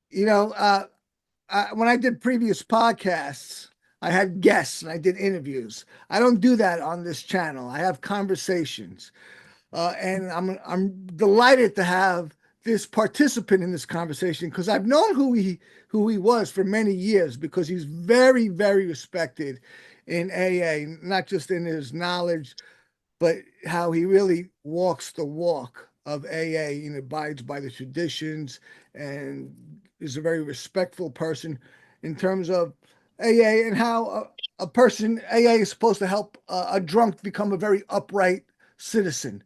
You know, when I did previous podcasts, I had guests and I did interviews. I don't do that on this channel. I have conversations, and I'm delighted to have this participant in this conversation because I've known who he was for many years because he's very, very respected in AA, not just in his knowledge, but how he really walks the walk of AA and abides by the traditions and is a very respectful person in terms of AA and how a person, AA is supposed to help a drunk become a very upright citizen.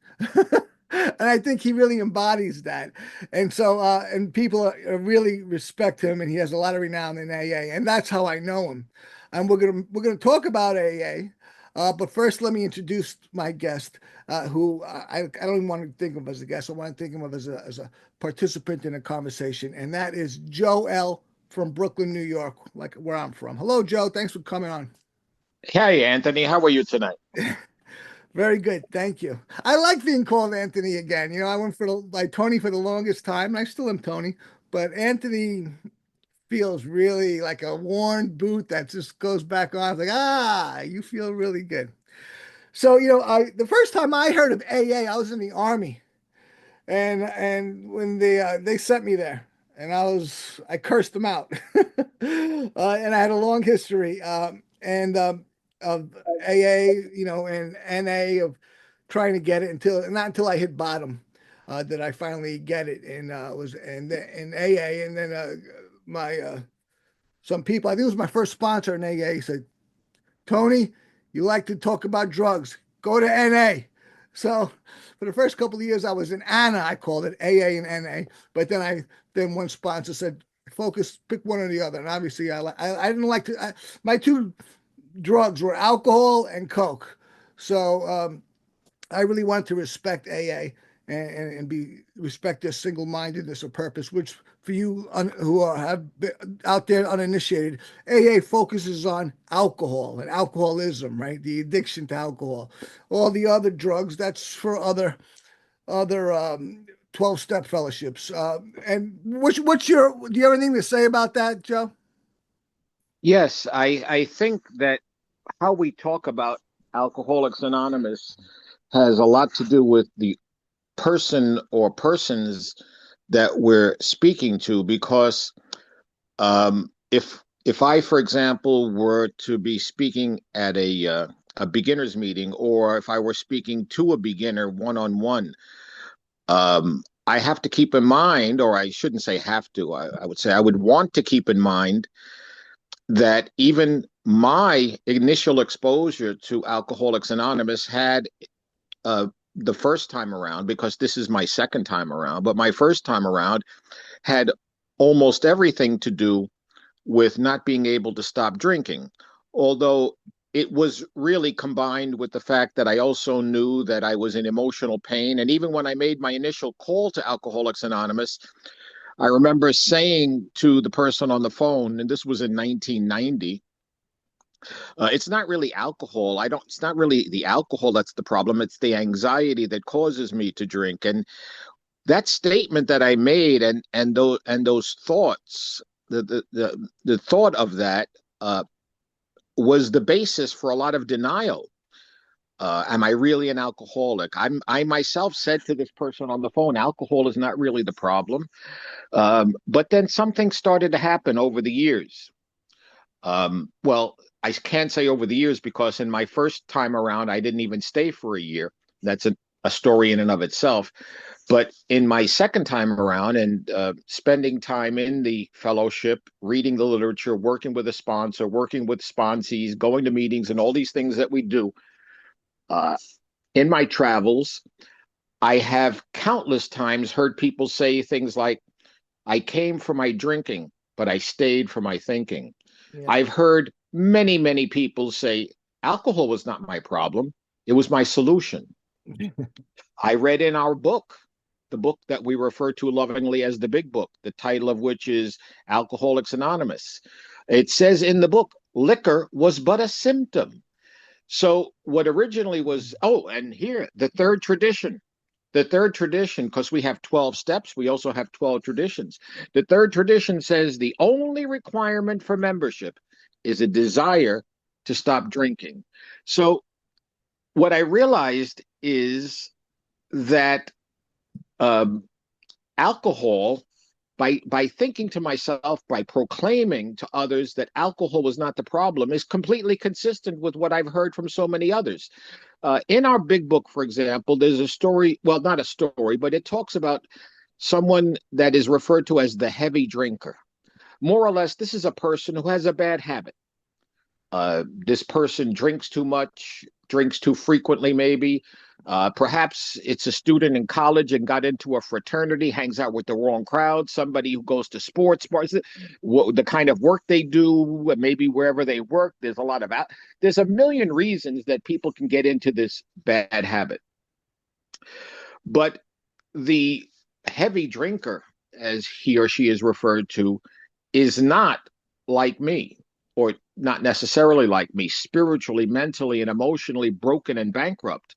And I think he really embodies that. And so, and people really respect him, and he has a lot of renown in AA, and that's how I know him. And we're gonna talk about AA, but first, let me introduce my guest, who I don't even want to think of as a guest. I want to think of him as a participant in a conversation, and that is Joe L. from Brooklyn, New York, like where I'm from. Hello, Joe. Thanks for coming on. Hey, Anthony, how are you tonight? Very good. Thank you. I like being called Anthony again. I went by Tony for the longest time, and I still am Tony, but Anthony feels really like a worn boot that just goes back on. It's like, you feel really good. So, the first time I heard of AA, I was in the army, and when they sent me there, and I cursed them out, and I had a long history, and of AA, and NA of trying to get it until not until I hit bottom, did I finally get it, and was and in AA, and then my some people, I think it was my first sponsor in AA, said, Tony, you like to talk about drugs. Go to NA. So for the first couple of years, I was in ANA. I called it AA and NA. But then one sponsor said, focus, pick one or the other. And obviously, I didn't like to. My two drugs were alcohol and coke. So I really wanted to respect AA and be respect their single mindedness of purpose, which for you who have been out there uninitiated, AA focuses on alcohol and alcoholism, right? The addiction to alcohol. All the other drugs, that's for other 12-step fellowships. And do you have anything to say about that, Joe? Yes, I think that how we talk about Alcoholics Anonymous has a lot to do with the person or persons that we're speaking to. Because if I, for example, were to be speaking at a beginner's meeting, or if I were speaking to a beginner one on one, I have to keep in mind, or I shouldn't say have to, I would say I would want to keep in mind that even my initial exposure to Alcoholics Anonymous had the first time around, because this is my second time around, but my first time around had almost everything to do with not being able to stop drinking. Although it was really combined with the fact that I also knew that I was in emotional pain. And even when I made my initial call to Alcoholics Anonymous, I remember saying to the person on the phone, and this was in 1990, it's not really alcohol. It's not really the alcohol that's the problem. It's the anxiety that causes me to drink. And that statement that I made, and those thoughts, the thought of that was the basis for a lot of denial. Am I really an alcoholic? I myself said to this person on the phone, alcohol is not really the problem. But then something started to happen over the years. Well, I can't say over the years, because in my first time around, I didn't even stay for a year. That's a story in and of itself. But in my second time around, and spending time in the fellowship, reading the literature, working with a sponsor, working with sponsees, going to meetings, and all these things that we do, uh, in my travels, I have countless times heard people say things like, I came for my drinking, but I stayed for my thinking. Yeah. I've heard many, many people say, alcohol was not my problem, it was my solution. I read in our book, the book that we refer to lovingly as the Big Book, the title of which is Alcoholics Anonymous. It says in the book, liquor was but a symptom. So what originally was, oh, and here, the third tradition. The third tradition, because we have 12 steps, we also have 12 traditions. The third tradition says the only requirement for membership is a desire to stop drinking. So, what I realized is that um, alcohol, by thinking to myself, by proclaiming to others that alcohol was not the problem, is completely consistent with what I've heard from so many others. In our big book, for example, there's a story, well, not a story, but it talks about someone that is referred to as the heavy drinker. More or less, this is a person who has a bad habit. This person drinks too much, drinks too frequently, maybe. Perhaps it's a student in college and got into a fraternity, hangs out with the wrong crowd, somebody who goes to sports bars, the kind of work they do, maybe wherever they work, there's a lot of, there's a million reasons that people can get into this bad habit. But the heavy drinker, as he or she is referred to, is not like me, or not necessarily like me, spiritually, mentally, and emotionally broken and bankrupt.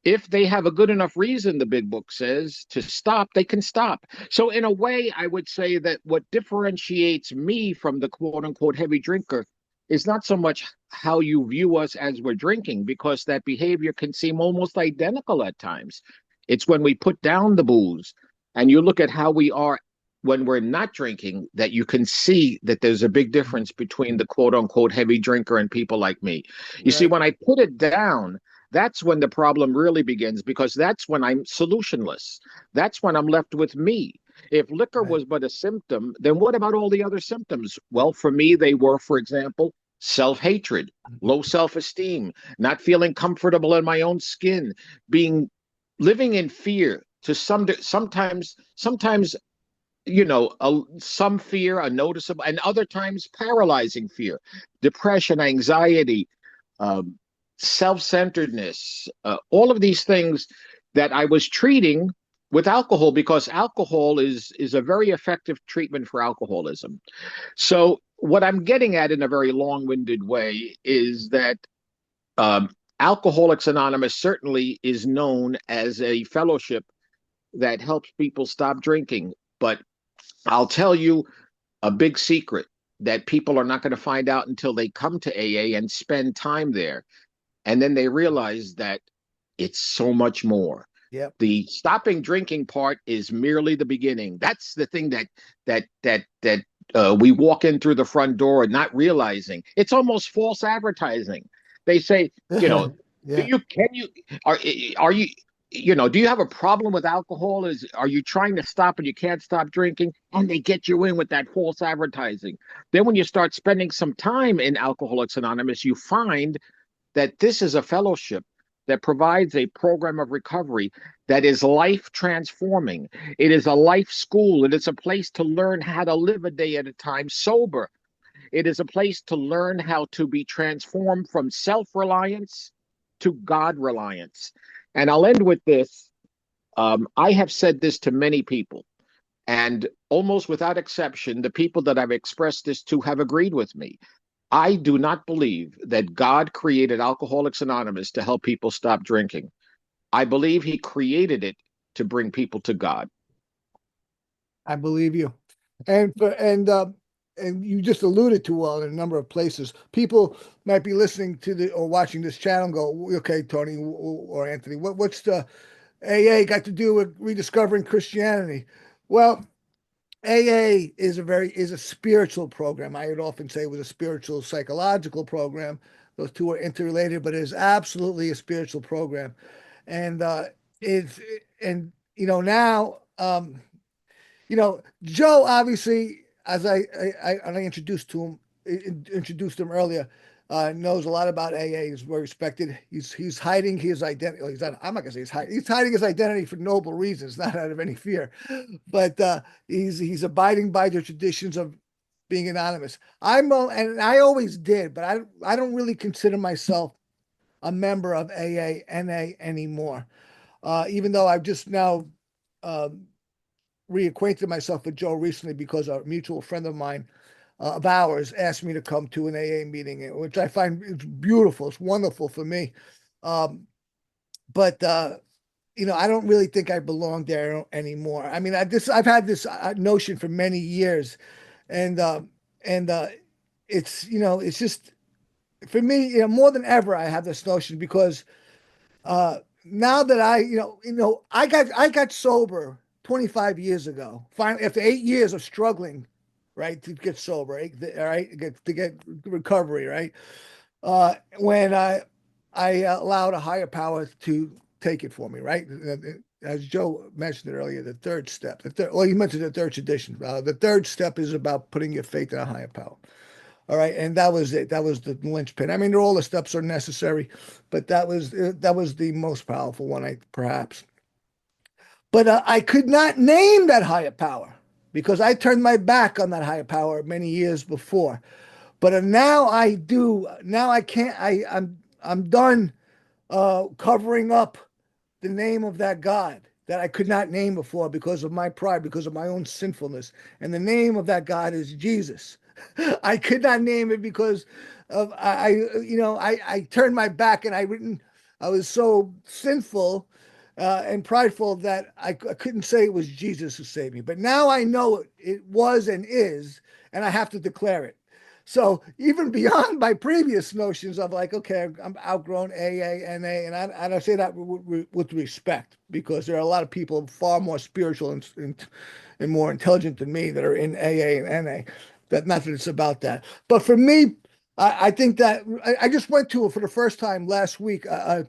If they have a good enough reason, the big book says, to stop, they can stop. So, in a way, I would say that what differentiates me from the quote unquote heavy drinker is not so much how you view us as we're drinking, because that behavior can seem almost identical at times. It's when we put down the booze and you look at how we are when we're not drinking that you can see that there's a big difference between the quote unquote heavy drinker and people like me. You see, Right. when I put it down, that's when the problem really begins, because that's when I'm solutionless. That's when I'm left with me. If liquor Right. was but a symptom, then what about all the other symptoms? Well, for me, they were, for example, self hatred, low self esteem, not feeling comfortable in my own skin, being living in fear to sometimes some fear, a noticeable, and other times paralyzing fear, depression, anxiety, um, self-centeredness, all of these things that I was treating with alcohol, because alcohol is a very effective treatment for alcoholism. So what I'm getting at in a very long-winded way is that um, Alcoholics Anonymous certainly is known as a fellowship that helps people stop drinking. But I'll tell you a big secret that people are not going to find out until they come to AA and spend time there. And then they realize that it's so much more. Yep. The stopping drinking part is merely the beginning. That's the thing that we walk in through the front door and not realizing. It's almost false advertising. They say, you know, do Yeah. you can you are you do you have a problem with alcohol? Are you trying to stop and you can't stop drinking? And they get you in with that false advertising. Then when you start spending some time in Alcoholics Anonymous, you find that this is a fellowship that provides a program of recovery that is life transforming. It is a life school. It is a place to learn how to live a day at a time sober. It is a place to learn how to be transformed from self reliance to God reliance. And I'll end with this. I have said this to many people, and almost without exception, the people that I've expressed this to have agreed with me. I do not believe that God created Alcoholics Anonymous to help people stop drinking. I believe he created it to bring people to God. I believe you. And you just alluded to, well, in a number of places, people might be listening to the or watching this channel and go, okay, Tony or Anthony, what's the AA got to do with rediscovering Christianity? Well, AA is a spiritual program. I would often say it was a spiritual psychological program. Those two are interrelated, but it is absolutely a spiritual program. And it's and now Joe obviously, as I introduced him earlier, knows a lot about AA. He's very respected. He's hiding his identity. Well, I'm not gonna say he's hiding his identity for noble reasons, not out of any fear. But he's abiding by the traditions of being anonymous. And I always did, but I don't really consider myself a member of AA NA anymore. Even though I've just now. Um, Reacquainted myself with Joe recently because a mutual friend of mine of ours asked me to come to an AA meeting, which I find it's beautiful. It's wonderful for me. Um, but I don't really think I belong there anymore. I mean, I've had this notion for many years, and and it's it's just for me, more than ever, I have this notion because now that I got sober 25 years ago. Finally, after 8 years of struggling, right, to get sober, all right, to get recovery, right. When I allowed a higher power to take it for me, right. As Joe mentioned it earlier, the third step, well, you mentioned the third tradition. The third step is about putting your faith in a higher power. All right, and that was it. That was the linchpin. I mean, all the steps are necessary, but that was the most powerful one, perhaps. But I could not name that higher power because I turned my back on that higher power many years before. But now I do. Now I can't. I'm done covering up the name of that God that I could not name before because of my pride, because of my own sinfulness. And the name of that God is Jesus. I could not name it because of I turned my back and I was so sinful and prideful that I couldn't say it was Jesus who saved me. But now I know it was and is, and I have to declare it. So even beyond my previous notions of like, okay, I'm outgrown AA, NA, and I say that with respect because there are a lot of people far more spiritual and more intelligent than me that are in AA and NA. That not that it's about that, but for me, I think that I just went to for the first time last week a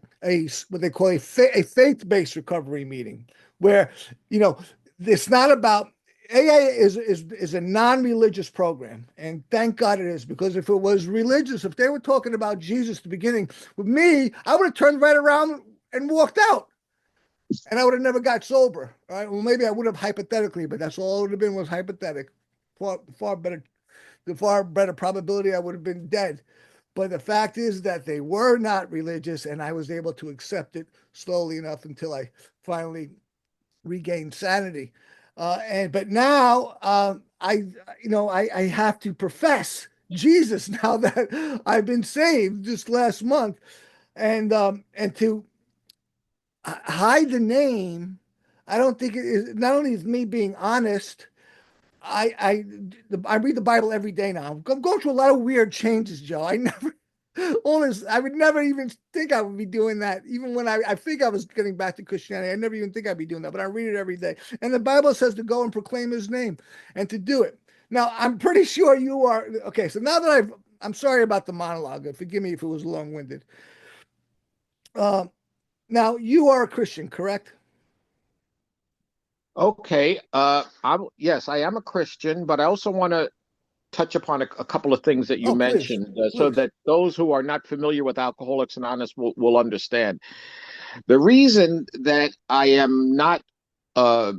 what they call a faith-based recovery meeting where you know it's not about AA is a non-religious program, and thank God it is because if it was religious, if they were talking about Jesus at the beginning with me, I would have turned right around and walked out, and I would have never got sober. All right, well maybe I would have hypothetically, but that's all it would have been was hypothetical. Far better, the far better probability I would have been dead. But the fact is that they were not religious, and I was able to accept it slowly enough until I finally regain sanity. And but now I have to profess Jesus now that I've been saved just last month, and to hide the name. I don't think it is. Not only is me being honest, I read the Bible every day now. I'm going through a lot of weird changes, Joe. I never all this I would never even think I would be doing that. Even when I think I was getting back to Christianity, I never even think I'd be doing that. But I read it every day. And the Bible says to go and proclaim his name and to do it. Now I'm pretty sure you are okay. So now that I'm sorry about the monologue. Forgive me if it was long-winded. Uh, now you are a Christian, correct? Okay. Yes, I am a Christian, but I also want to touch upon a couple of things that you Oh, please, mentioned so please. that those who are not familiar with Alcoholics Anonymous will understand. The reason that I am not uh,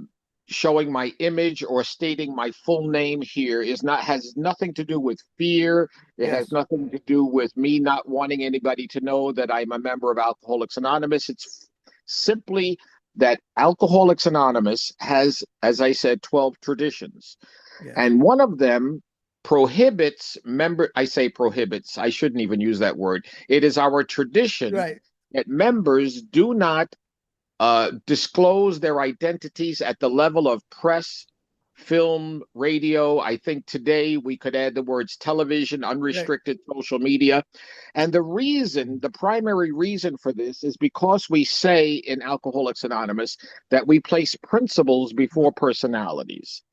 showing my image or stating my full name here is not has nothing to do with fear. It has Yes, nothing to do with me not wanting anybody to know that I'm a member of Alcoholics Anonymous. It's simply that Alcoholics Anonymous has, as I said, 12 traditions. yes, And one of them prohibits member, I say prohibits, I shouldn't even use that word. It is our tradition right, that members do not disclose their identities at the level of press, film, radio. I think today we could add the words television, right, unrestricted social media. And the reason, the primary reason for this is because we say in Alcoholics Anonymous that we place principles before personalities.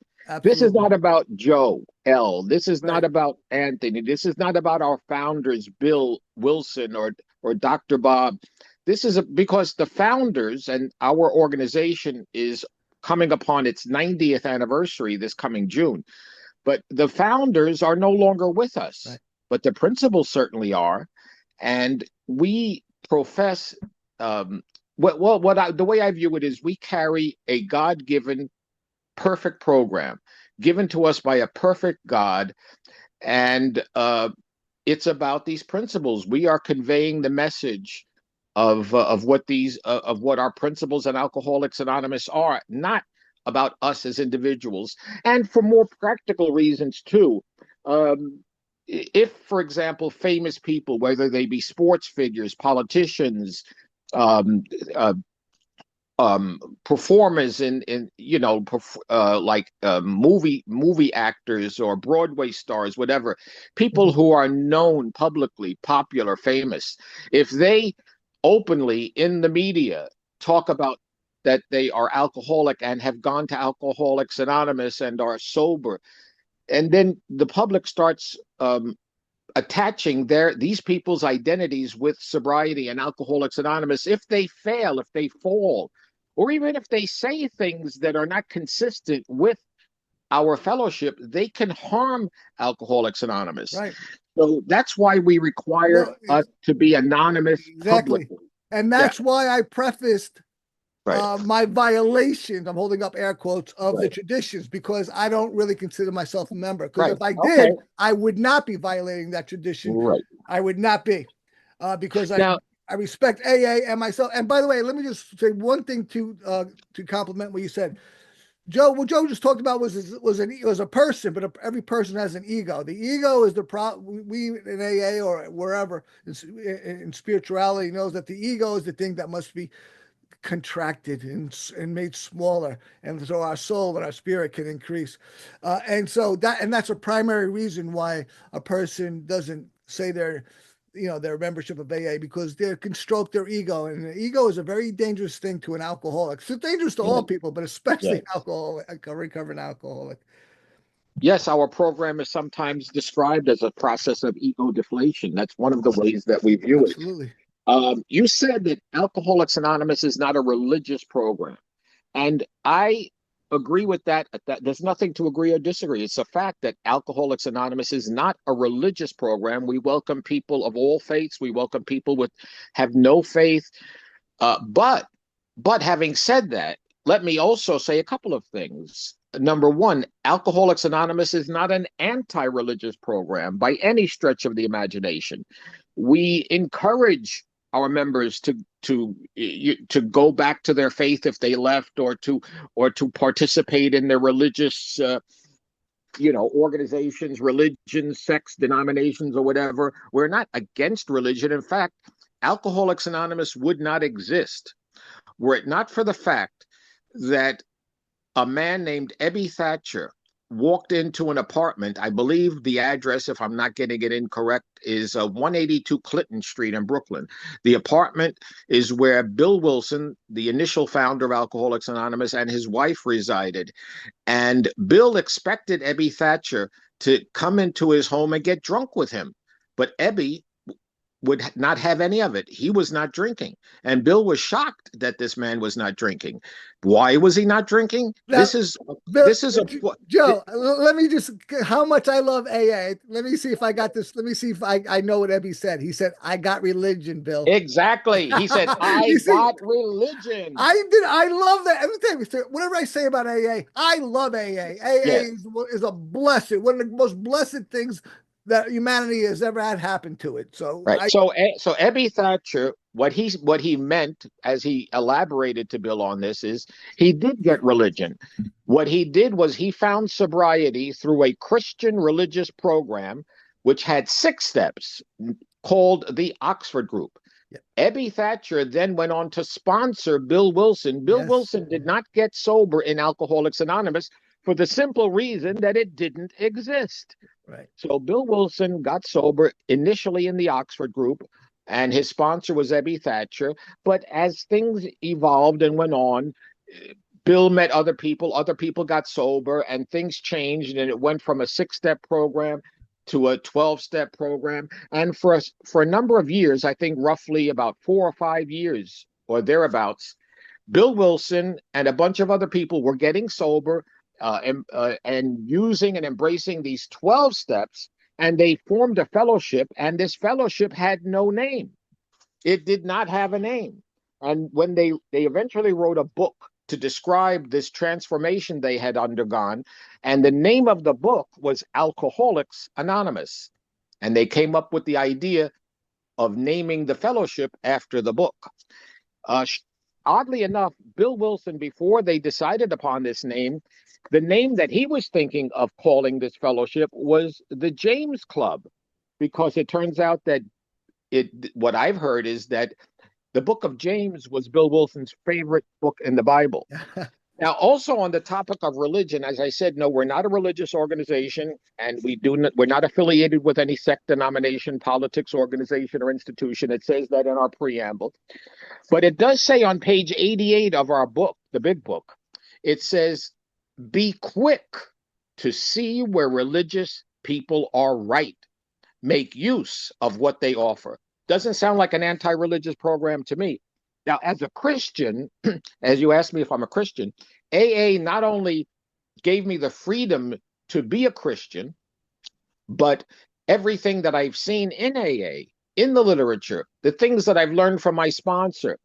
This is absolutely, not about Joe L. This is not right, about Anthony. This is not about our founders, Bill Wilson or Dr. Bob. This is because the founders and our organization is coming upon its 90th anniversary this coming June. But the founders are no longer with us, right, but the principals certainly are. And we profess, the way I view it is we carry a God given perfect program given to us by a perfect God. And it's about these principles. We are conveying the message of what our principles and Alcoholics Anonymous are, not about us as individuals. And for more practical reasons too. Um, if, for example, famous people, whether they be sports figures, politicians, um, uh, performers in like movie actors or Broadway stars, whatever, people Mhm. who are known publicly, popular, famous, if they openly in the media talk about that they are alcoholic and have gone to Alcoholics Anonymous and are sober, and then the public starts attaching these people's identities with sobriety and Alcoholics Anonymous. If they fail, if they fall, or even if they say things that are not consistent with our fellowship, they can harm Alcoholics Anonymous. Right. So that's why we require No, us to be anonymous exactly. publicly. And Yeah, that's why I prefaced right, my violations, I'm holding up air quotes, of the right, traditions because I don't really consider myself a member. Because right. if I Okay, did, I would not be violating that tradition. right. I would not be, because Now, I respect AA and myself. And by the way, let me just say one thing to compliment what you said. Joe, what Joe just talked about was a person, but every person has an ego. The ego is the we in AA or wherever in spirituality knows that the ego is the thing that must be contracted and made smaller, and so our soul and our spirit can increase, and so that's a primary reason why a person doesn't say their membership of AA, because they can stroke their ego, and the ego is a very dangerous thing to an alcoholic. It's dangerous to yeah, all people, but especially yeah. an alcoholic, a recovering alcoholic. Yes, our program is sometimes described as a process of ego deflation. That's one of the ways that we view it. Absolutely. You said that Alcoholics Anonymous is not a religious program, and I agree with that. That there's nothing to agree or disagree. It's a fact that Alcoholics Anonymous is not a religious program. We welcome people of all faiths. We welcome people with have no faith. But having said that, let me also say a couple of things. Number one, Alcoholics Anonymous is not an anti-religious program by any stretch of the imagination. We encourage our members to go back to their faith if they left, or to participate in their religious organizations, religions, sects, denominations, or whatever. We're not against religion. In fact, Alcoholics Anonymous would not exist were it not for the fact that a man named Ebby Thatcher walked into an apartment. I believe the address, if I'm not getting it incorrect, is 182 Clinton Street in Brooklyn. The apartment is where Bill Wilson, the initial founder of Alcoholics Anonymous, and his wife resided. And Bill expected Ebby Thatcher to come into his home and get drunk with him. But Ebby would not have any of it. He was not drinking. And Bill was shocked that this man was not drinking. Why was he not drinking? Now, Bill, This is a Joe, let me just, how much I love AA. Let me see if I got this. Let me see if I know what Ebby said. He said, I got religion, Bill. exactly. He said, I You see, got religion. I love that. Everything, whatever I say about AA, I love AA. AA Yes. is a blessed, one of the most blessed things that humanity has ever had happen to it. So Right. So Ebby Thatcher, what he meant as he elaborated to Bill on this is he did get religion. What he did was he found sobriety through a Christian religious program which had 6 steps called the Oxford Group. yeah, Ebby Thatcher then went on to sponsor Bill Wilson. Bill yes, Wilson did not get sober in Alcoholics Anonymous for the simple reason that it didn't exist. right. So Bill Wilson got sober initially in the Oxford Group, and his sponsor was Ebby Thatcher. But as things evolved and went on, Bill met other people got sober, and things changed, and it went from a 6 step program to a 12 step program. And for a number of years, I think roughly about 4 or 5 years or thereabouts, Bill Wilson and a bunch of other people were getting sober, and using and embracing these 12 steps, and they formed a fellowship, and this fellowship had no name. It did not have a name. And when they eventually wrote a book to describe this transformation they had undergone, and the name of the book was Alcoholics Anonymous. And they came up with the idea of naming the fellowship after the book. Uh, Oddly enough, Bill Wilson, before they decided upon this name, the name that he was thinking of calling this fellowship was the James Club, because it turns out that what I've heard is that the book of James was Bill Wilson's favorite book in the Bible. Now, also on the topic of religion, as I said, no, we're not a religious organization, and we're not affiliated with any sect, denomination, politics, organization, or institution. It says that in our preamble. But it does say on page 88 of our book, the big book, it says, be quick to see where religious people are right. Make use of what they offer. Doesn't sound like an anti-religious program to me. Now, as a Christian, as you asked me if I'm a Christian, AA not only gave me the freedom to be a Christian, but everything that I've seen in AA, in the literature, the things that I've learned from my sponsor,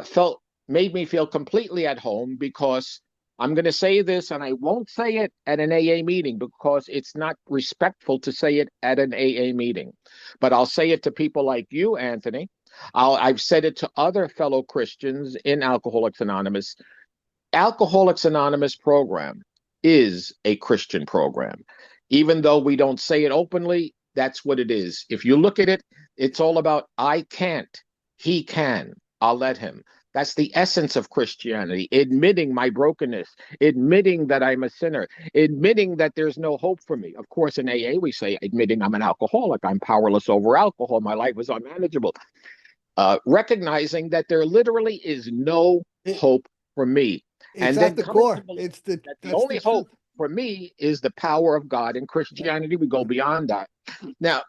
felt made me feel completely at home because I'm going to say this, and I won't say it at an AA meeting because it's not respectful to say it at an AA meeting. But I'll say it to people like you, Anthony. I've said it to other fellow Christians in Alcoholics Anonymous. Alcoholics Anonymous program is a Christian program. Even though we don't say it openly, that's what it is. If you look at it, it's all about I can't, he can, I'll let him. That's the essence of Christianity, admitting my brokenness, admitting that I'm a sinner, admitting that there's no hope for me. Of course, in AA, we say admitting I'm an alcoholic, I'm powerless over alcohol, my life is unmanageable. Recognizing that there literally is no It, hope for me. it's And at then the coming to core. believe It's the that the that's the only hope truth. for me is the power of God. In Yeah, Christianity, we go yeah. beyond that. Now,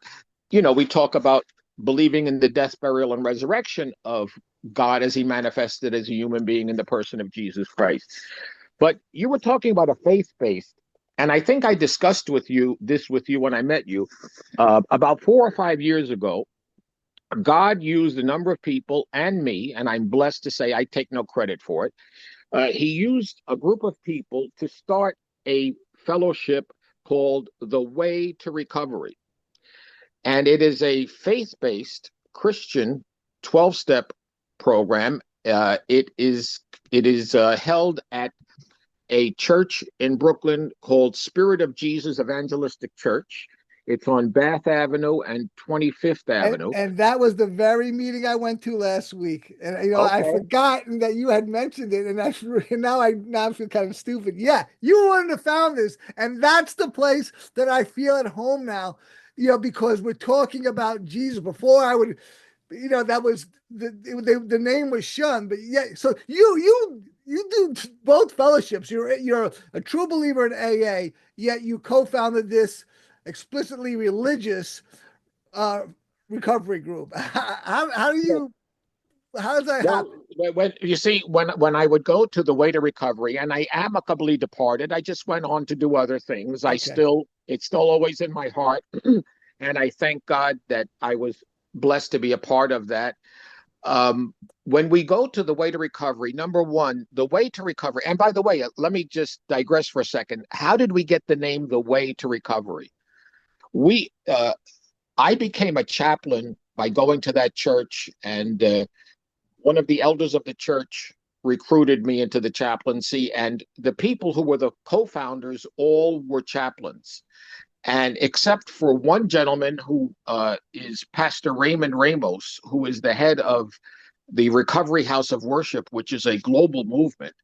we talk about believing in the death, burial, and resurrection of God as he manifested as a human being in the person of Jesus Christ. But you were talking about a faith-based, and I think I discussed with you when I met you about 4 or 5 years ago. God used a number of people and me, and I'm blessed to say I take no credit for it. He used a group of people to start a fellowship called The Way to Recovery. And it is a faith based Christian 12-step program. It is held at a church in Brooklyn called Spirit of Jesus Evangelistic Church. It's on Bath Avenue and 25th And Avenue. and that was the very meeting I went to last week. And I Okay. forgotten that you had mentioned it, and now I feel kind of stupid. Yeah, you were one of the founders, and that's the place that I feel at home now. Because we're talking about Jesus. Before I would, that was the name was shunned, but yeah. So you do both fellowships. You're a true believer in AA, yet you co-founded this explicitly religious uh, recovery group. How do Yeah. you how does that Well, happen? when you see, when I would go to the Way to Recovery, and I amicably departed, I just went on to do other things. Okay. It's still always in my heart, and I thank God that I was blessed to be a part of that. When we go to the Way to Recovery, number one, the Way to Recovery, and by the way, let me just digress for a second. How did we get the name the Way to Recovery? We, I became a chaplain by going to that church, and one of the elders of the church recruited me into the chaplaincy, and the people who were the co-founders all were chaplains. And except for one gentleman who is Pastor Raymond Ramos, who is the head of the Recovery House of Worship, which is a global movement.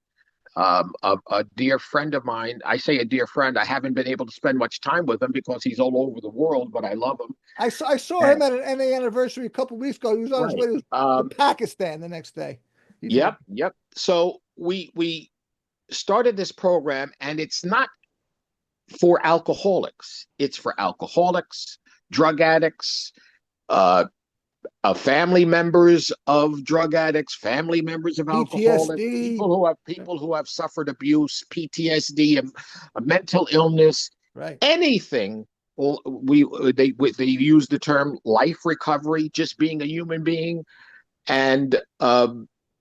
A dear friend of mine, I say a dear friend, I haven't been able to spend much time with him because he's all over the world, but I love him. I saw And, him at an NA anniversary a couple of weeks ago. He was on his right. way to Pakistan the next day. He told Yep. Yep. So we started this program, and it's not for alcoholics. It's for alcoholics, drug addicts, uh, family members of drug addicts, family members of me alcoholics, PTSD. people who have suffered abuse, PTSD, a mental illness, Right. anything. Well, they use the term life recovery, just being a human being, and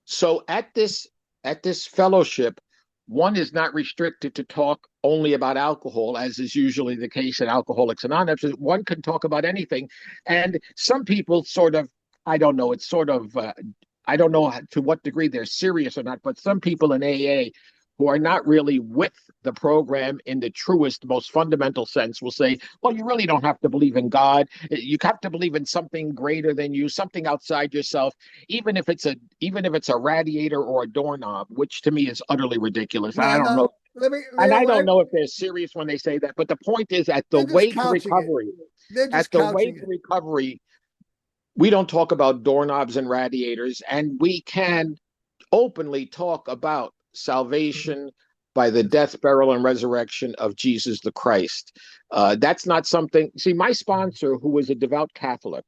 so at this fellowship, one is not restricted to talk only about alcohol, as is usually the case in Alcoholics Anonymous. One can talk about anything, and some people sort of, I don't know, it's sort of, I don't know to what degree they're serious or not, but some people in AA who are not really with the program in the truest, most fundamental sense will say, well, you really don't have to believe in God. You have to believe in something greater than you, something outside yourself, even if it's a radiator or a doorknob, which to me is utterly ridiculous. I Yeah, don't no, know. And I don't I, know if they're serious when they say that, but the point is they're just couching it. They're at just the way couching to it. recovery, we don't talk about doorknobs and radiators, and we can openly talk about salvation by the death, burial, and resurrection of Jesus the Christ. That's not something. See, my sponsor, who was a devout Catholic,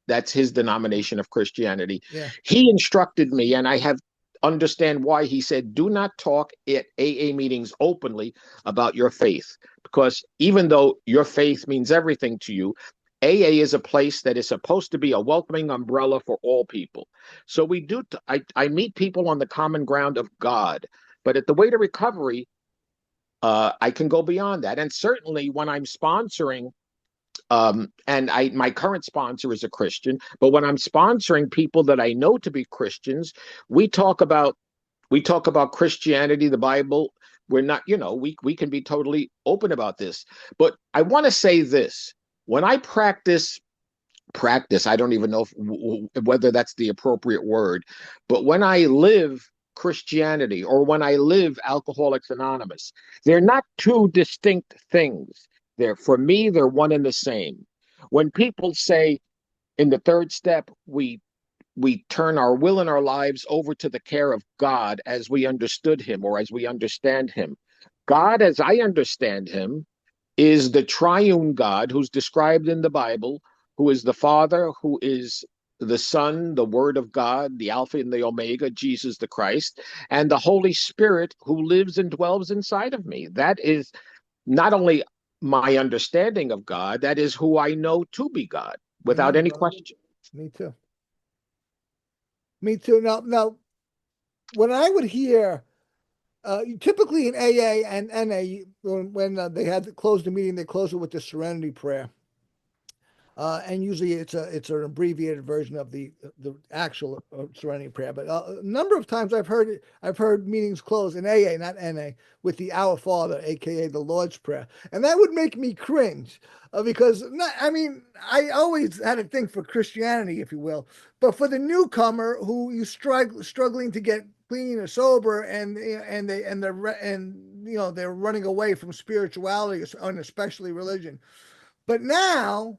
that's his denomination of Christianity. Yeah. He instructed me, and I have understand why he said, do not talk at AA meetings openly about your faith, because even though your faith means everything to you, AA is a place that is supposed to be a welcoming umbrella for all people. So we do. I meet people on the common ground of God, but at the way to recovery, I can go beyond that. And certainly when I'm sponsoring and my current sponsor is a Christian, but when I'm sponsoring people that I know to be Christians, we talk about Christianity, the Bible. We're not, we can be totally open about this. But I want to say this: when I practice, I don't even know whether that's the appropriate word, but when I live Christianity or when I live Alcoholics Anonymous, they're not two distinct things. For me, they're one and the same. When people say in the third step, we turn our will and our lives over to the care of God as we understood him or as we understand him. God, as I understand him, is the triune God who's described in the Bible, who is the Father, who is the Son, the Word of God, the Alpha and the Omega, Jesus the Christ, and the Holy Spirit who lives and dwells inside of me. That is not only my understanding of God, that is who I know to be God, without Amen, any brother. question. Me too. Me too. Now, when I would hear, typically in AA and NA, when they had to close the meeting, they close it with the Serenity Prayer. And usually it's an abbreviated version of the actual Serenity Prayer. But a number of times I've heard meetings close in AA, not NA, with the Our Father, aka the Lord's Prayer, and that would make me cringe because not, I mean I always had a thing for Christianity, if you will, but for the newcomer who you struggling to get clean or sober, and they're running away from spirituality and especially religion. But now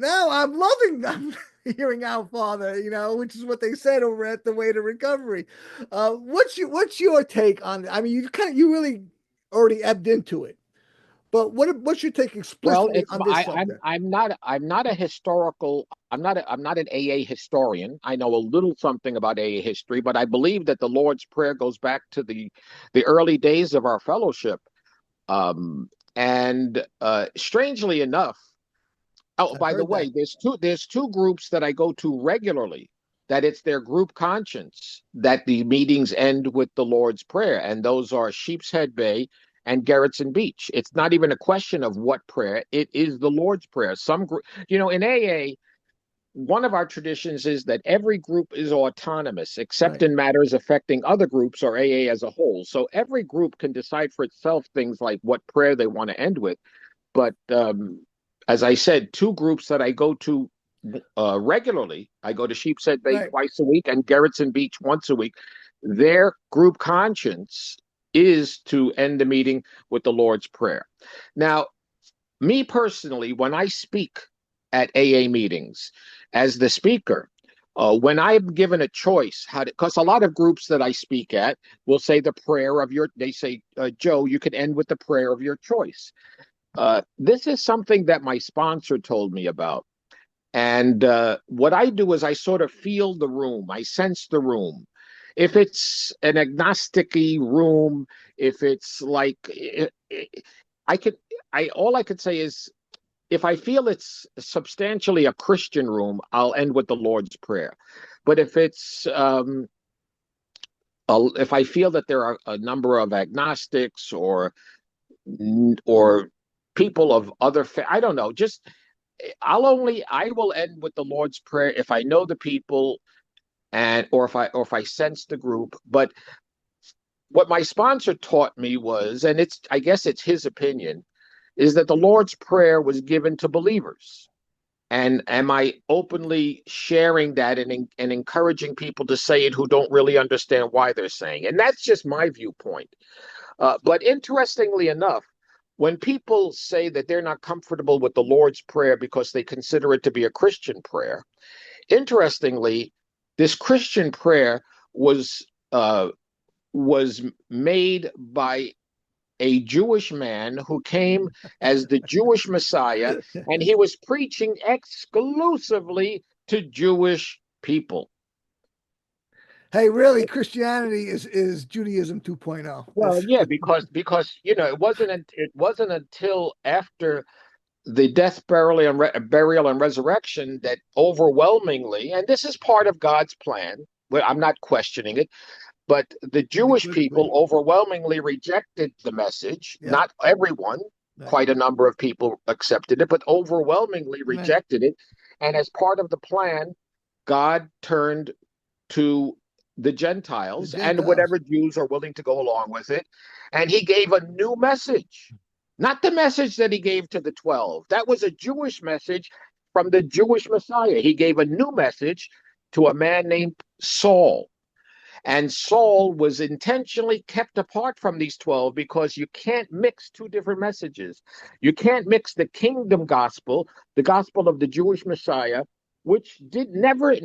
I'm loving I'm hearing Our Father, which is what they said over at the Way to Recovery. What's your take on it? I mean, you really already ebbed into it, but what's your take Well, explicitly on this subject? I'm not a historical I'm not an AA historian. I know a little something about AA history, but I believe that the Lord's Prayer goes back to the early days of our fellowship. And strangely enough, oh, I've by the heard that. way, there's two groups that I go to regularly. That it's their group conscience that the meetings end with the Lord's Prayer, and those are Sheep's Head Bay and Gerritsen Beach. It's not even a question of what prayer; it is the Lord's Prayer. Some group, in AA, one of our traditions is that every group is autonomous, except Right. in matters affecting other groups or AA as a whole. So every group can decide for itself things like what prayer they want to end with. But as I said, two groups that I go to regularly, I go to Sheepshead Bay Right. twice a week and Gerritsen Beach once a week. Their group conscience is to end the meeting with the Lord's Prayer. Now, me personally, when I speak at AA meetings as the speaker, when I'm given a choice, because a lot of groups that I speak at will say they say, Joe, you could end with the prayer of your choice. This is something that my sponsor told me about. And what I do is I sort of feel the room, I sense the room. If it's an agnostic room, if it's like, I could, all I could say is if I feel it's substantially a Christian room, I'll end with the Lord's Prayer. But if I feel that there are a number of agnostics or people of I don't know, just I will end with the Lord's Prayer if I know the people and or if I sense the group. But what my sponsor taught me was, and it's, I guess it's his opinion, is that the Lord's Prayer was given to believers. And am I openly sharing that and encouraging people to say it who don't really understand why they're saying it? And that's just my viewpoint. But interestingly enough, when people say that they're not comfortable with the Lord's Prayer because they consider it to be a Christian prayer, interestingly, this Christian prayer was was made by a Jewish man who came as the Jewish Messiah, and he was preaching exclusively to Jewish people. Hey, really, Christianity is Judaism 2.0. Well, This, yeah, because it wasn't until after the death, burial and resurrection that overwhelmingly, and this is part of God's plan. Well, I'm not questioning it, but the Jewish unequivocally. people overwhelmingly rejected the message. Yeah, Not everyone, right. quite a number of people accepted it, but overwhelmingly Right. rejected it. And as part of the plan, God turned to the The Gentiles and Gentiles. whatever Jews are willing to go along with it. And he gave a new message, not the message that he gave to the 12. That was a Jewish message from the Jewish Messiah. He gave a new message to a man named Saul. And Saul was intentionally kept apart from these 12 because you can't mix two different messages. You can't mix the kingdom gospel, the gospel of the Jewish Messiah, which did never,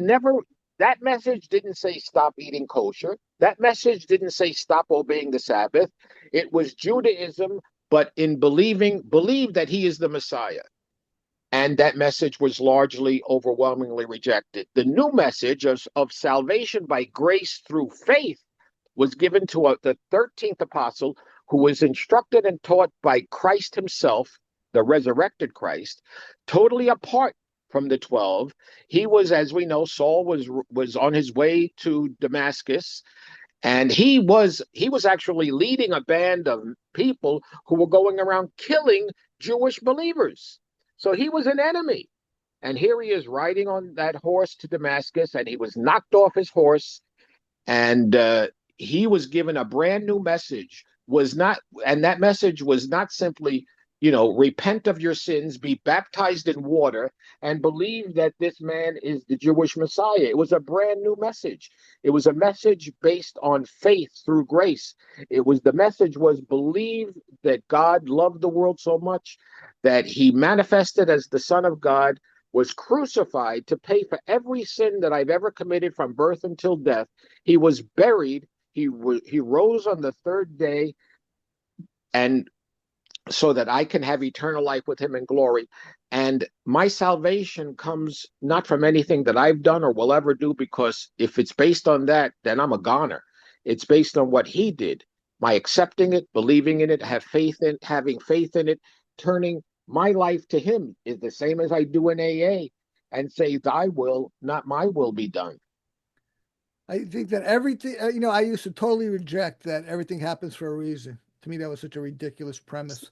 that message didn't say stop eating kosher. That message didn't say stop obeying the Sabbath. It was Judaism, but in believe that he is the Messiah. And that message was largely overwhelmingly rejected. The new message of salvation by grace through faith was given to the 13th apostle, who was instructed and taught by Christ himself, the resurrected Christ, totally apart from the 12. He was, as we know, Saul was on his way to Damascus, and he was actually leading a band of people who were going around killing Jewish believers. So he was an enemy. And here he is riding on that horse to Damascus, and he was knocked off his horse, and he was given a brand new message. Was not, and that message was not simply, repent of your sins, be baptized in water, and believe that this man is the Jewish Messiah. It was a brand new message. It was a message based on faith through grace. The message was believe that God loved the world so much that he manifested as the Son of God, was crucified to pay for every sin that I've ever committed from birth until death. He was buried. He rose on the third day, and so that I can have eternal life with him in glory. And my salvation comes not from anything that I've done or will ever do, because if it's based on that, then I'm a goner. It's based on what he did. My accepting it, believing in it, having faith in it, turning my life to him is the same as I do in AA, and say, thy will, not my will, be done. I think that everything, I used to totally reject that everything happens for a reason. To me, that was such a ridiculous premise.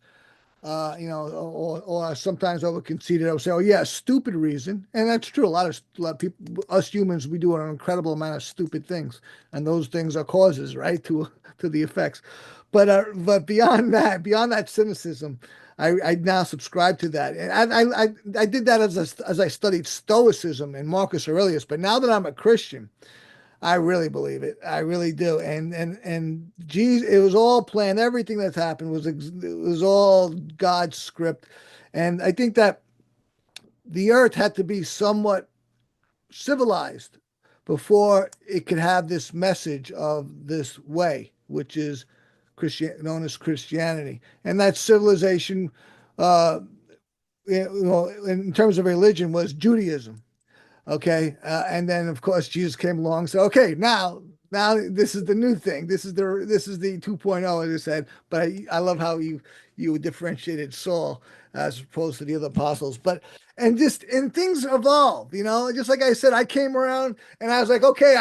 Or sometimes I would concede it. I would say, "Oh yeah, stupid reason," and that's true. A lot of people, us humans, we do an incredible amount of stupid things, and those things are causes, right, to the effects. But beyond that cynicism, I now subscribe to that, and I did that as I studied Stoicism and Marcus Aurelius. But now that I'm a Christian, I really believe it. I really do. And Jesus, it was all planned. Everything that's happened was all God's script. And I think that the earth had to be somewhat civilized before it could have this message of this way, which is known as Christianity. And that civilization, uh, in terms of religion, was Judaism. Okay. And then of course Jesus came along and said, okay, now this is the new thing. This is the 2.0, as I said. But I love how you differentiated Saul as opposed to the other apostles. But and things evolve, just like I said, I came around and I was like, okay,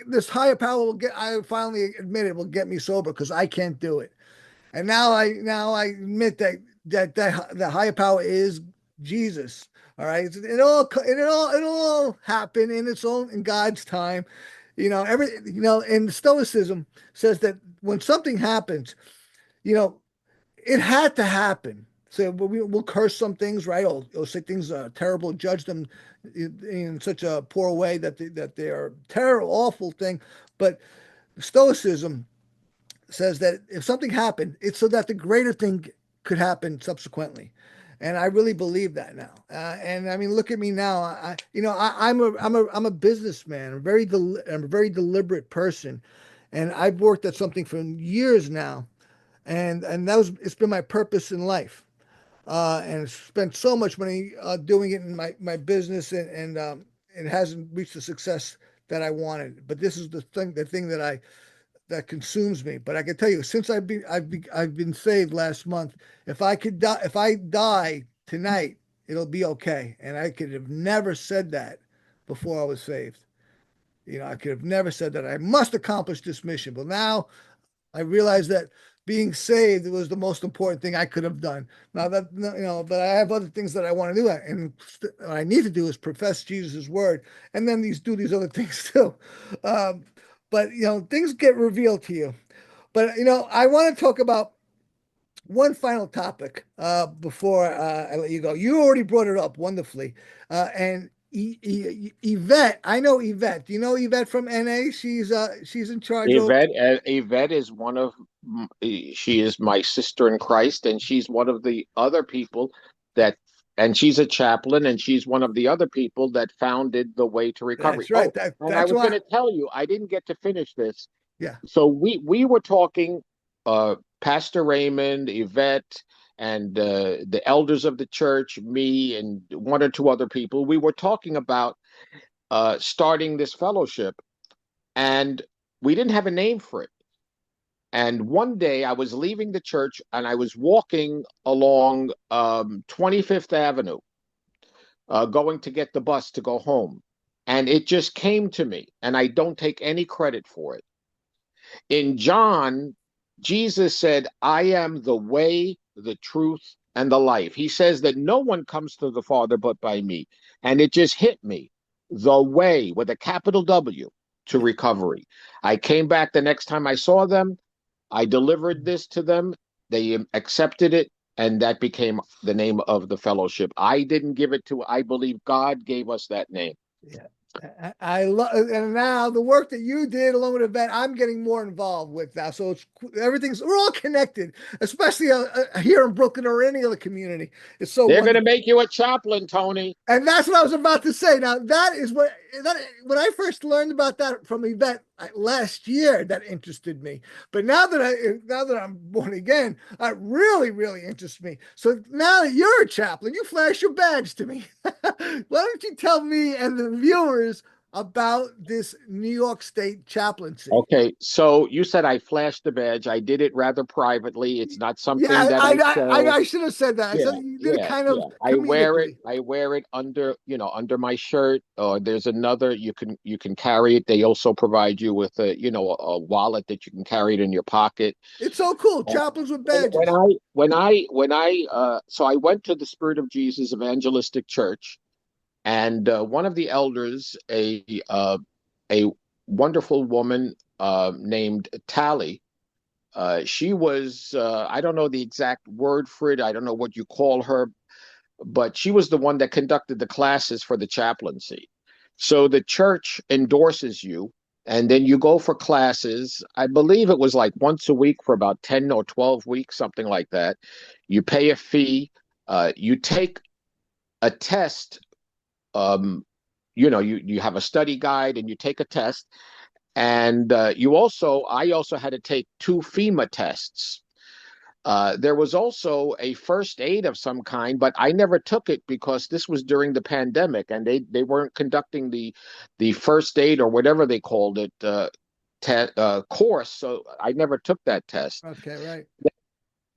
this higher power I finally admit it will get me sober because I can't do it. And now I admit that the higher power is Jesus. All right. It all happened in God's time. And Stoicism says that when something happens, you know, it had to happen. So we'll curse some things, right? Or say things terrible, judge them in such a poor way that they are terrible, awful thing. But Stoicism says that if something happened, it's so that the greater thing could happen subsequently. And I really believe that now. And I mean, look at me now. I'm a businessman. I'm a very deliberate person, and I've worked at something for years now, and it's been my purpose in life. And spent so much money doing it in my business, and it hasn't reached the success that I wanted. But this is the thing that consumes me. But I can tell you, since I've been saved last month, if I die tonight, it'll be okay. And I could have never said that before I was saved. I could have never said that. I must accomplish this mission. But now I realized that being saved was the most important thing I could have done. Now but I have other things that I want to do, and what I need to do is profess Jesus' word, and then do these other things too. Um, but things get revealed to you. But I want to talk about one final topic before I let you go. You already brought it up wonderfully, and Yvette. I know Yvette. Do you know Yvette from NA? She's in charge of. Yvette is she is my sister in Christ, and she's one of the other people that, and she's a chaplain, and she's one of the other people that founded the Way to Recovery. That's right. Oh, That and I that's was going why. to tell you, I didn't get to finish this. Yeah, So we were talking, Pastor Raymond, Yvette, and the elders of the church, me, and one or two other people. We were talking about starting this fellowship, and we didn't have a name for it. And one day I was leaving the church and I was walking along 25th Avenue, going to get the bus to go home. And it just came to me, and I don't take any credit for it. In John, Jesus said, I am the way, the truth, and the life. He says that no one comes to the Father but by me. And it just hit me, the way with a capital W to yeah, recovery. I came back the next time I saw them. I delivered this to them. They accepted it, and that became the name of the fellowship. I didn't give it to, I believe God gave us that name. yeah. I love, and now the work that you did along with Yvette, I'm getting more involved with now. So we're all connected, especially here in Brooklyn or any other community. It's so They're going to wonderful. make you a chaplain, Tony. And that's what I was about to say. Now, that is that when I first learned about that from Yvette last year, that interested me. But now that I'm born again, it really, really interests me. So now that you're a chaplain, you flash your badge to me. Why don't you tell me and the viewers about this New York State chaplaincy? Okay, so you said I flashed the badge. I did it rather privately. It's not something Yeah, that I I, I, show. I should have said that. I Yeah, said you did it yeah, kind of yeah. I wear it. comedically. I wear it under, under my shirt. Or there's another. You can carry it. They also provide you with a wallet that you can carry it in your pocket. It's so cool. Uh, Chaplains with when badges. so I went to the Spirit of Jesus Evangelistic Church, and one of the elders, a wonderful woman named Tally. She was, I don't know the exact word for it. I don't know what you call her, but she was the one that conducted the classes for the chaplaincy. So the church endorses you, and then you go for classes. I believe it was like once a week for about 10 or 12 weeks, something like that. You pay a fee, you take a test. You have a study guide and you take a test, and I also had to take two FEMA tests. There was also a first aid of some kind, but I never took it because this was during the pandemic, and they weren't conducting the first aid or whatever they called it course. So I never took that test. Okay, right.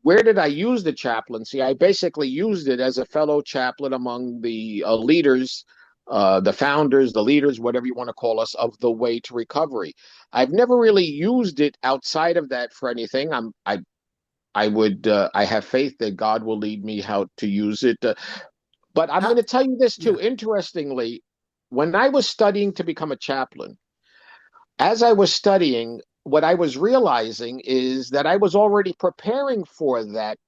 Where did I use the chaplaincy? I basically used it as a fellow chaplain among the leaders, the founders, the leaders, whatever you want to call us, of the Way to Recovery. I've never really used it outside of that for anything. I have faith that God will lead me how to use it. But I'm How, going to tell you this yeah. too. Interestingly, when I was studying to become a chaplain, as I was studying, what I was realizing is that I was already preparing for that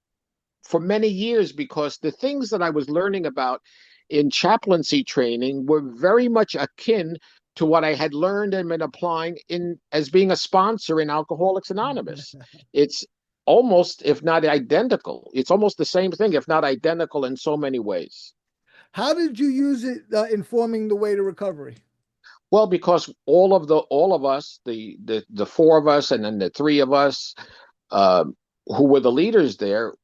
for many years because the things that I was learning about in chaplaincy training were very much akin to what I had learned and been applying in as being a sponsor in Alcoholics Anonymous. It's almost, if not identical, it's almost the same thing, if not identical in so many ways. How did you use it informing the way to recovery? Well, because all of us, the four of us, and then the three of us, uh, who were the leaders there,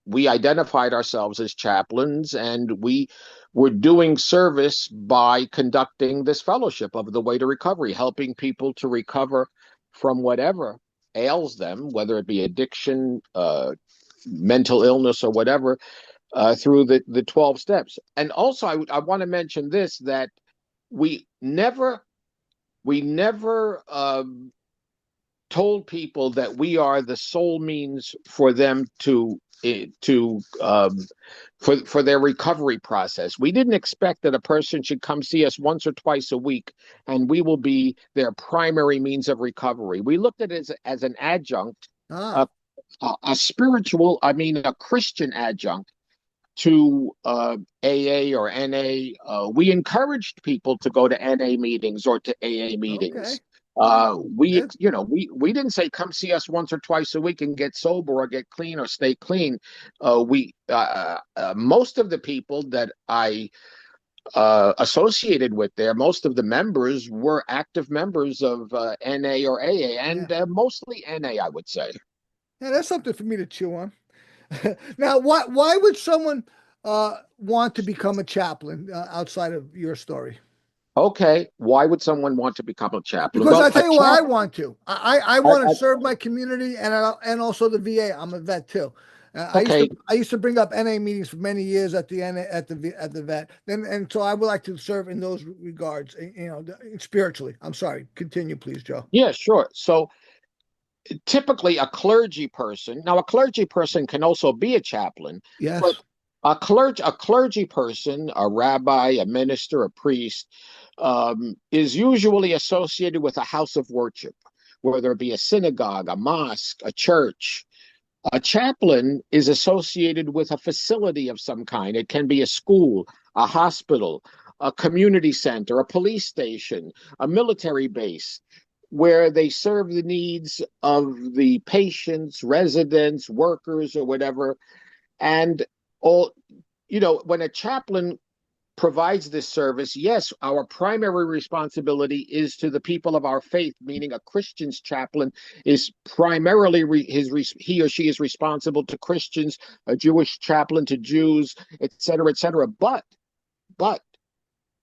we identified ourselves as chaplains, and we were doing service by conducting this fellowship of the way to recovery, helping people to recover from whatever ails them, whether it be addiction, mental illness, or whatever, through the 12 steps. And also, I want to mention this that we never we never told people that we are the sole means for them to for their recovery process. We didn't expect that a person should come see us once or twice a week and we will be their primary means of recovery. We looked at it as an adjunct, Ah, a, a spiritual, I mean, a Christian adjunct to AA or NA. We encouraged people to go to NA meetings or to AA okay. meetings. All right. We, Good. you know, we didn't say come see us once or twice a week and get sober or get clean or stay clean. We Most of the people that I associated with there, most of the members were active members of NA or AA, Yeah. and mostly NA, I would say. Yeah, that's something for me to chew on. Now, why would someone want to become a chaplain outside of your story? Okay, why would someone want to become a chaplain? Because I Well, a tell you why I chaplain. want to. I I, want to I, serve my community and also the VA. I'm a vet too. okay, I used to bring up NA meetings for many years at the NA, at the vet. Then and so I would like to serve in those regards. You know, spiritually. I'm sorry. Continue, please, Joe. yeah, sure. So typically, a clergy person can also be a chaplain, but Yes. a clergy person, a rabbi, a minister, a priest, is usually associated with a house of worship, whether it be a synagogue, a mosque, a church. A chaplain is associated with a facility of some kind. It can be a school, a hospital, a community center, a police station, a military base, where they serve the needs of the patients, residents, workers, or whatever. And all, when a chaplain provides this service, yes, our primary responsibility is to the people of our faith, meaning a Christian's chaplain is primarily he or she is responsible to Christians, a Jewish chaplain to Jews, et cetera, et cetera. But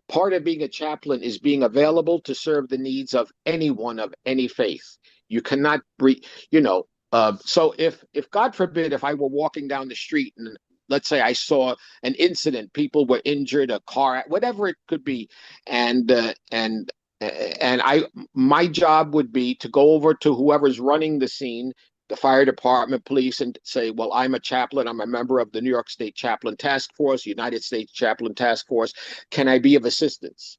part of being a chaplain is being available to serve the needs of anyone of any faith. You cannot, so if God forbid, if I were walking down the street and let's say I saw an incident, people were injured, a car, whatever it could be, and I my job would be to go over to whoever's running the scene, the fire department, police, and say, well, I'm a chaplain. I'm a member of the New York State Chaplain Task Force, United States Chaplain Task Force. Can I be of assistance?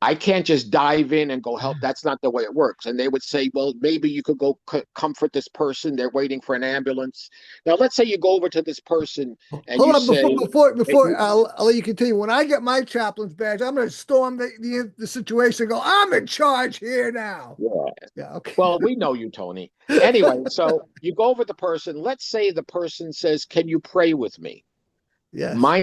I can't just dive in and go help. That's not the way it works. And they would say, well, maybe you could go comfort this person. They're waiting for an ambulance. Now, let's say you go over to this person and Hold you on, say, hey, before I'll let you continue. When I get my chaplain's badge, I'm going to storm the situation and go, I'm in charge here now. yeah, Yeah, okay. well, we know you, Tony. Anyway, so you go over the person. Let's say the person says, can you pray with me? Yes. My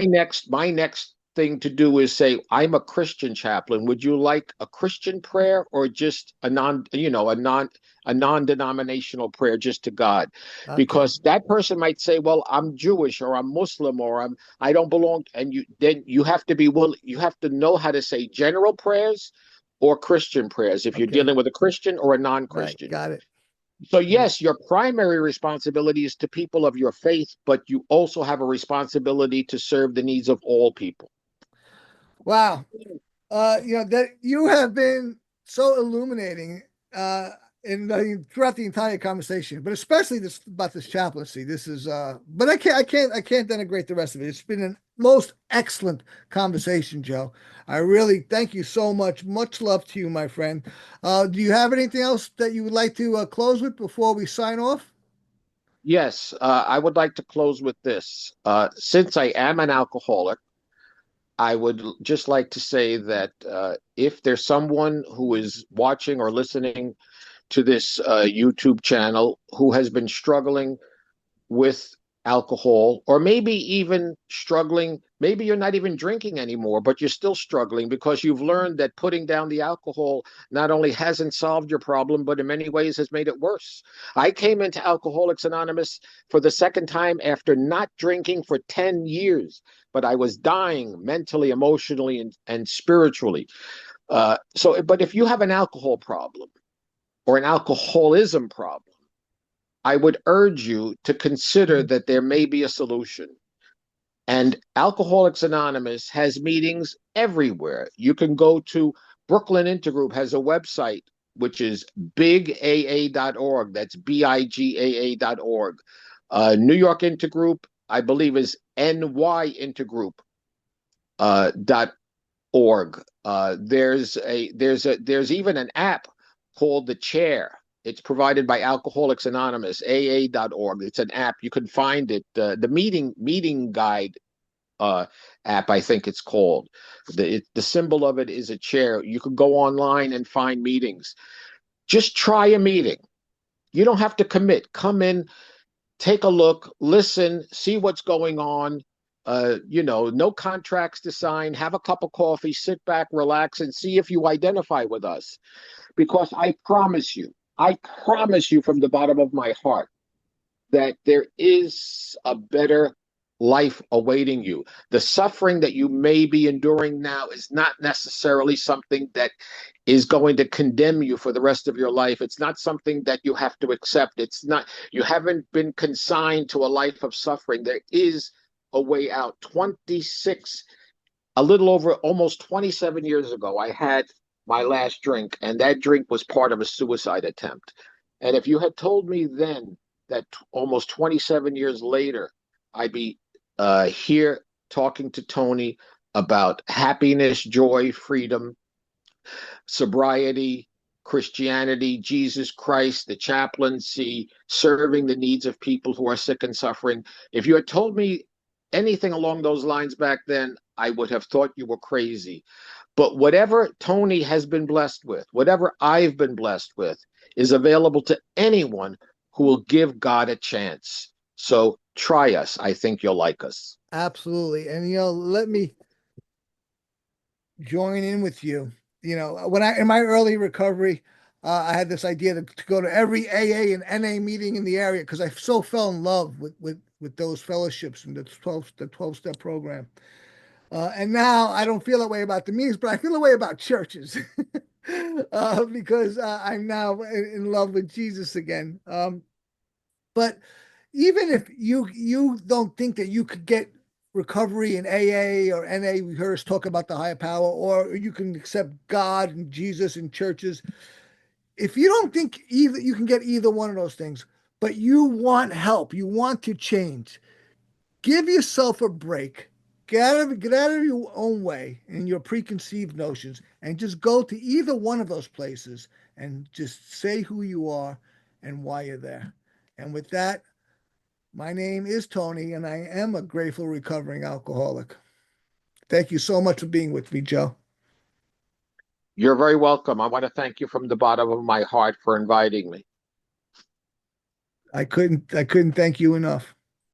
next thing to do is say, I'm a Christian chaplain. Would you like a Christian prayer or just a non-denominational prayer just to God? Okay. Because that person might say, well, I'm Jewish or I'm Muslim or I don't belong. And you have to be willing, you have to know how to say general prayers or Christian prayers if you're Okay. dealing with a Christian or a Right. non-Christian. Got it. So Right. yes, your primary responsibility is to people of your faith, but you also have a responsibility to serve the needs of all people. Wow. You know that you have been so illuminating. Uh, throughout the entire conversation, but especially this about this chaplaincy. This is, but I can't denigrate the rest of it. It's been a most excellent conversation, Joe. I really thank you so much. Much love to you, my friend. Do you have anything else that you would like to close with before we sign off? Yes, I would like to close with this. Since I am an alcoholic, I would just like to say that if there's someone who is watching or listening to this YouTube channel who has been struggling with alcohol, or maybe even struggling, maybe you're not even drinking anymore, but you're still struggling because you've learned that putting down the alcohol not only hasn't solved your problem, but in many ways has made it worse. I came into Alcoholics Anonymous for the second time after not drinking for 10 years, but I was dying mentally, emotionally, and spiritually. But if you have an alcohol problem or an alcoholism problem, I would urge you to consider that there may be a solution. And Alcoholics Anonymous has meetings everywhere. You can go to Brooklyn Intergroup has a website which is bigaa.org. That's bigaa.org. New York Intergroup, I believe, is nyintergroup dot org. There's even an app called the Chair. It's provided by Alcoholics Anonymous, aa.org. It's an app. You can find it. The meeting guide uh, app, I think it's called. The symbol of it is a chair. You can go online and find meetings. Just try a meeting. You don't have to commit. Come in, take a look, listen, see what's going on. No contracts to sign. Have a cup of coffee, sit back, relax, and see if you identify with us. Because I promise you from the bottom of my heart that there is a better life awaiting you. The suffering that you may be enduring now is not necessarily something that is going to condemn you for the rest of your life. It's not something that you have to accept. It's not, you haven't been consigned to a life of suffering. There is a way out. 26, a little over almost 27 years ago, I had my last drink, and that drink was part of a suicide attempt. And if you had told me then that almost 27 years later, I'd be here talking to Tony about happiness, joy, freedom, sobriety, Christianity, Jesus Christ, the chaplaincy, serving the needs of people who are sick and suffering. If you had told me anything along those lines back then, I would have thought you were crazy. But whatever Tony has been blessed with, whatever I've been blessed with, is available to anyone who will give God a chance. So try us. I think you'll like us. Absolutely. And let me join in with you. When I in my early recovery, I had this idea to go to every AA and NA meeting in the area because I so fell in love with those fellowships and the 12 step program. And now I don't feel that way about the meetings, but I feel the way about churches because I'm now in love with Jesus again. But even if you don't think that you could get recovery in AA or NA, we heard us talk about the higher power, or you can accept God and Jesus in churches. If you don't think either you can get either one of those things, but you want help, you want to change, give yourself a break. Get out of your own way and your preconceived notions and just go to either one of those places and just say who you are and why you're there. And with that, my name is Tony, and I am a grateful recovering alcoholic. Thank you so much for being with me, Joe. You're very welcome. I want to thank you from the bottom of my heart for inviting me. I couldn't thank you enough.